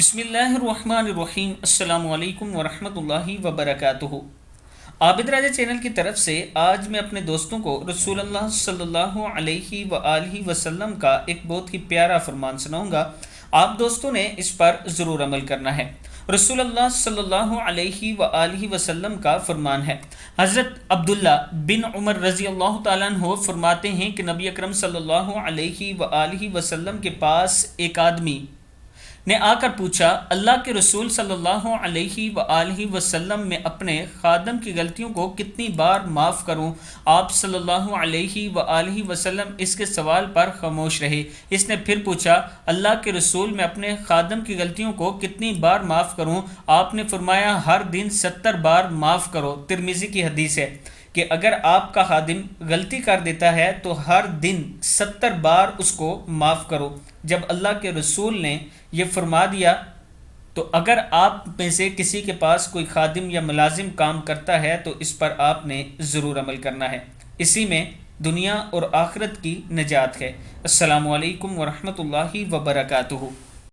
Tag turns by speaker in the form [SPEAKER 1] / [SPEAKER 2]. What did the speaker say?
[SPEAKER 1] بسم اللہ الرحمن الرحیم۔ السلام علیکم ورحمۃ اللہ وبرکاتہ۔ عابد راجہ چینل کی طرف سے آج میں اپنے دوستوں کو رسول اللہ صلی اللہ علیہ وآلہ وسلم کا ایک بہت ہی پیارا فرمان سناؤں گا۔ آپ دوستوں نے اس پر ضرور عمل کرنا ہے۔ رسول اللہ صلی اللہ علیہ وآلہ وسلم کا فرمان ہے۔ حضرت عبداللہ بن عمر رضی اللہ تعالیٰ عنہ فرماتے ہیں کہ نبی اکرم صلی اللہ علیہ وآلہ وسلم کے پاس ایک آدمی نے آ کر پوچھا، اللہ کے رسول صلی اللہ علیہ وآلہ وسلم میں اپنے خادم کی غلطیوں کو کتنی بار معاف کروں؟ آپ صلی اللہ علیہ وآلہ وسلم اس کے سوال پر خاموش رہے۔ اس نے پھر پوچھا، اللہ کے رسول میں اپنے خادم کی غلطیوں کو کتنی بار معاف کروں؟ آپ نے فرمایا، ہر دن 70 بار معاف کرو۔ ترمذی کی حدیث ہے کہ اگر آپ کا خادم غلطی کر دیتا ہے تو ہر دن 70 بار اس کو معاف کرو۔ جب اللہ کے رسول نے یہ فرما دیا تو اگر آپ میں سے کسی کے پاس کوئی خادم یا ملازم کام کرتا ہے تو اس پر آپ نے ضرور عمل کرنا ہے۔ اسی میں دنیا اور آخرت کی نجات ہے۔ السلام علیکم ورحمۃ اللہ وبرکاتہ۔